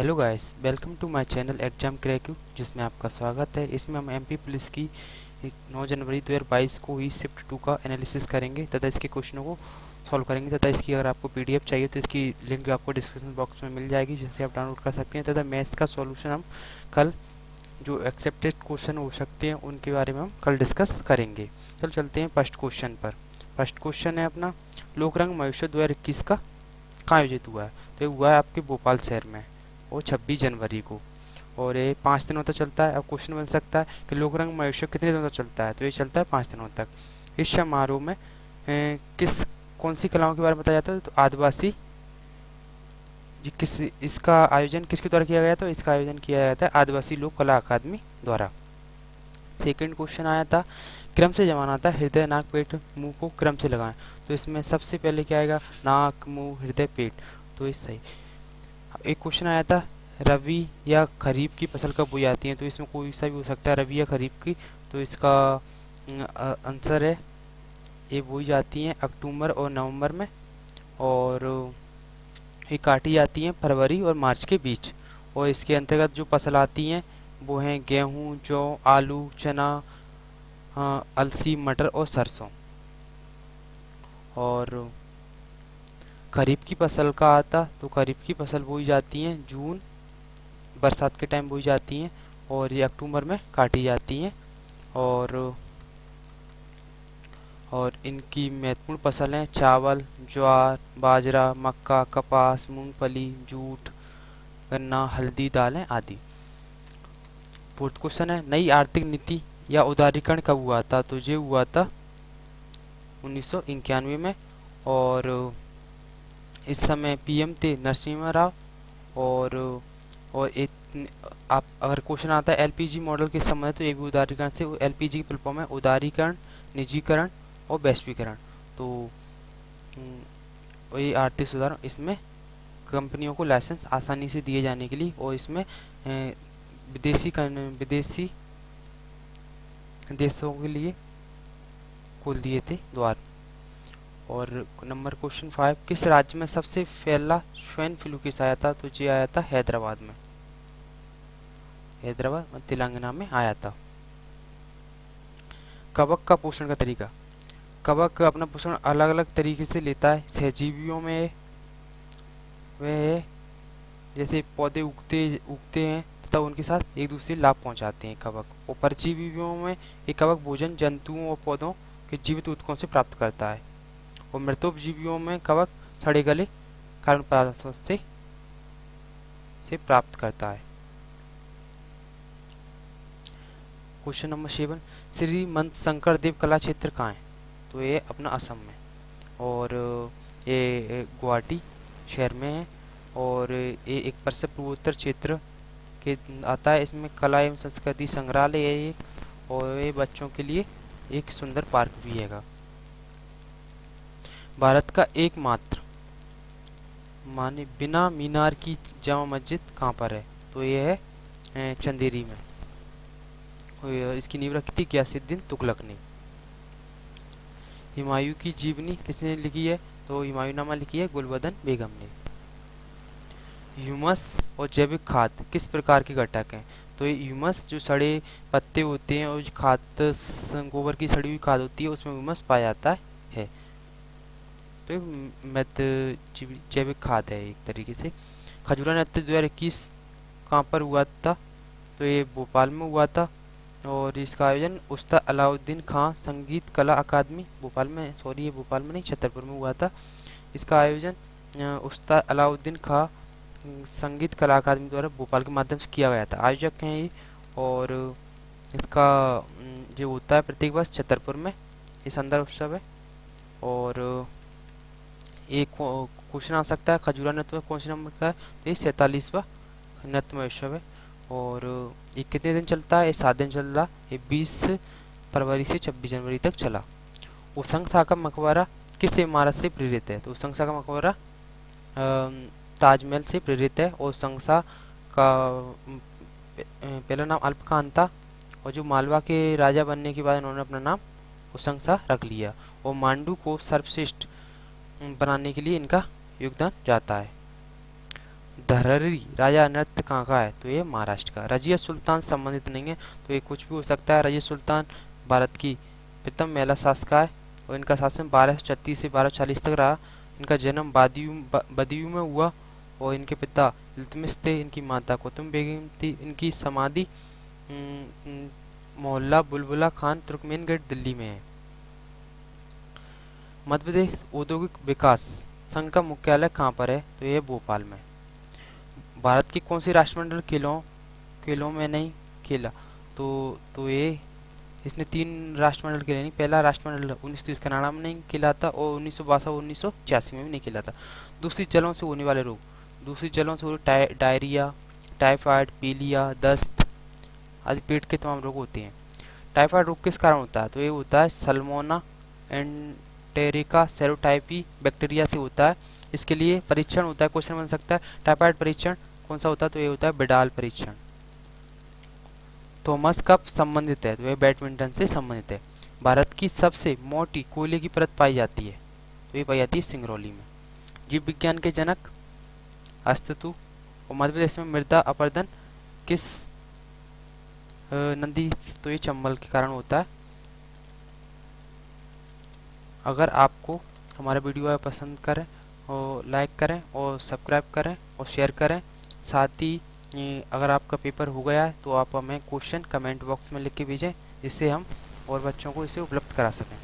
Hello guys, welcome to my channel exam crack, जिसमें आपका स्वागत है। इसमें हम एमपी पुलिस की 9 जनवरी 2022 को हुई शिफ्ट 2 का एनालिसिस करेंगे तथा इसके क्वेश्चनों को सॉल्व करेंगे। तथा इसकी अगर आपको पीडीएफ चाहिए तो इसकी लिंक आपको डिस्क्रिप्शन बॉक्स में मिल जाएगी, जिससे आप डाउनलोड कर सकते हैं। तथा मैथ्स का सॉल्यूशन हम कल जो एक्सेप्टेड क्वेश्चन हो सकते हैं उनके बारे में हम कल डिस्कस करेंगे। चलो चलते हैं फर्स्ट क्वेश्चन पर। फर्स्ट क्वेश्चन है अपना, लोकरंग महोत्सव 2021 का कहाँ आयोजित हुआ है? तो ये हुआ है आपके भोपाल शहर में, वो 26 जनवरी को, और ये 5 दिनों तक चलता है। अब क्वेश्चन बन सकता है कि लोकरंग महोत्सव कितने दिनों तक चलता है? तो ये चलता है 5 दिनों तक। इस समारोह में किस कौन सी कलाओं के बारे में बताया जाता है? तो आदिवासी जी, किस इसका आयोजन किसके द्वारा किया गया? तो इसका आयोजन किया जाता है आदिवासी लोक कला अकादमी द्वारा। सेकंड क्वेश्चन आया था, क्रम से जमाना था हृदय नाक पेट मुंह को क्रम से लगाएं। तो इसमें सबसे पहले क्या आएगा? नाक मुंह हृदय पेट। तो ये सही। एक क्वेश्चन आया था, रबी या खरीफ की फसल कब बोई जाती है? तो इसमें कोई सा भी हो सकता है, रबी या खरीफ की। तो इसका आंसर है, ये बोई जाती हैं अक्टूबर और नवंबर में, और ये काटी जाती हैं फरवरी और मार्च के बीच। और इसके अंतर्गत जो फसल आती हैं वो हैं गेहूँ, जौ, आलू, चना, अलसी, मटर और सरसों। और खरीफ की फसल का आता, तो खरीफ की फसल बोई जाती हैं जून बरसात के टाइम बोई जाती हैं, और ये अक्टूबर में काटी जाती हैं। और इनकी महत्वपूर्ण फसल हैं चावल, ज्वार, बाजरा, मक्का, कपास, मूंगफली, जूट, गन्ना, हल्दी, दालें आदि। फोर्थ क्वेश्चन है, नई आर्थिक नीति या उदारीकरण कब हुआ था? तो ये हुआ था 1991 में, और इस समय पीएम थे नरसिम्हा राव। और आप अगर क्वेश्चन आता है एलपीजी मॉडल के संबंध, तो एक भी उदारीकरण से एलपीजी की फुल फॉर्म है उदारीकरण, निजीकरण और वैश्वीकरण। तो ये आर्थिक सुधार, इसमें कंपनियों को लाइसेंस आसानी से दिए जाने के लिए, और इसमें विदेशी देशों के लिए खोल दिए थे द्वार। और नंबर क्वेश्चन 5, किस राज्य में सबसे फैला स्वाइन फ्लू केस आया था? तो ये आया था हैदराबाद में, हैदराबाद तेलंगाना में आया था। कवक का पोषण का तरीका, कवक अपना पोषण अलग अलग तरीके से लेता है। सहजीवियों में वह जैसे पौधे उगते उगते हैं तथा उनके साथ एक दूसरे लाभ पहुंचाते हैं कवक। और परजीवियों में ये कवक भोजन जंतुओं और पौधों के जीवित ऊतकों से प्राप्त करता है। और मृतोपजीवियों में कवक सड़े गले कार्बन पदार्थों से प्राप्त करता है। क्वेश्चन नंबर 7, श्री मंत शंकर देव कला क्षेत्र कहाँ है? तो ये अपना असम में, और ये गुवाहाटी शहर में है। और ये एक प्रसिद्ध पूर्वोत्तर क्षेत्र के आता है। इसमें कला एवं संस्कृति संग्रहालय है ये, और ये बच्चों के लिए एक सुंदर पार्क भी है। भारत का एकमात्र माने बिना मीनार की जामा मस्जिद कहाँ पर है? तो ये है चंदेरी में, और इसकी नींव रखी थी गियासुद्दीन तुगलक ने। हुमायूं की जीवनी किसने लिखी है? तो हुमायूंनामा लिखी है गुलबदन बेगम ने। ह्यूमस और जैविक खाद किस प्रकार के घटक हैं? तो ये ह्यूमस जो सड़े पत्ते होते हैं, और खाद गोबर की सड़ी हुई खाद होती है, उसमें ह्यूमस पाया जाता है। तो जैविक खाद है एक तरीके से। खजूरा नृत्य 2021 कहाँ पर हुआ था? तो ये भोपाल में हुआ था, और इसका आयोजन उस्ताद अलाउद्दीन खां संगीत कला अकादमी भोपाल में, सॉरी ये भोपाल में नहीं छतरपुर में हुआ था। इसका आयोजन उस्ताद अलाउद्दीन खां संगीत कला अकादमी द्वारा भोपाल के माध्यम से किया गया था। आयोजक हैं ये, और इसका जो होता है प्रत्येक वर्ष छतरपुर में ये संदर्भ उत्सव है। और एक क्वेश्चन आ सकता है, खजूरा नृत्य में कौन से नंबर का है? तो ये 47वां नृत्य महोत्सव है। और ये कितने दिन चलता है? ये 7 दिन चल रहा। ये 20 फरवरी से 26 जनवरी तक चला। उसंग शाह का मकबरा किस इमारत से प्रेरित है? तो उसंग शाह का मकबरा ताजमहल से प्रेरित है। और उसंग शाह का पहला नाम अल्प खान था, और जो मालवा के राजा बनने के बाद उन्होंने अपना नाम उसंग शाह रख लिया। और मांडू को सर्वश्रेष्ठ बनाने के लिए इनका योगदान जाता है। धरहरी राजा नृत्य कहाँ का है? तो ये महाराष्ट्र का। रजिया सुल्तान संबंधित नहीं है, तो ये कुछ भी हो सकता है। रजिया सुल्तान भारत की प्रथम महिला शासिका है और इनका शासन 1236 से 1240 तक रहा। इनका जन्म बदियूं में हुआ और इनके पिता इल्तुतमिश थे, इनकी माता कुतुब बेगम थी। इनकी समाधि मोहल्ला बुलबुला खान तुर्कमेनगढ़ दिल्ली में है। मध्य प्रदेश औद्योगिक विकास संघ का मुख्यालय कहाँ पर है? तो ये भोपाल में। भारत की कौन सी राष्ट्रमंडल खेलों में नहीं खेला? तो ये इसने 3 राष्ट्रमंडल खेले नहीं। पहला राष्ट्रमंडल 1930 कनाडा में नहीं खेला था और 1982 में भी नहीं खेला था। दूसरी जलों से होने वाले रोग, डायरिया, टाइफाइड, पीलिया, दस्त आदि पेट के तमाम रोग होते हैं। टाइफाइड रोग किस कारण होता है? तो ये होता है सल्मोना एंटेरिका सेरोटाइपी बैक्टीरिया से होता है। इसके लिए परीक्षण होता है, क्वेश्चन बन सकता है टाइफाइड परीक्षण कौन सा होता है? तो ये होता है बिडाल परीक्षण। थॉमस कप संबंधित है? तो ये बैडमिंटन से संबंधित है। भारत की सबसे मोटी कोयले की परत पाई जाती है? तो ये पाई जाती है सिंगरौली में। जीव विज्ञान के जनक अस्तु और मध्य प्रदेश में मृदा अपरदन किस नदी? तो ये चंबल के कारण होता है। अगर आपको हमारा वीडियो पसंद करें और लाइक करें और सब्सक्राइब करें और शेयर करें। साथ ही अगर आपका पेपर हो गया है तो आप हमें क्वेश्चन कमेंट बॉक्स में लिख के भेजें, जिससे हम और बच्चों को इसे उपलब्ध करा सकें।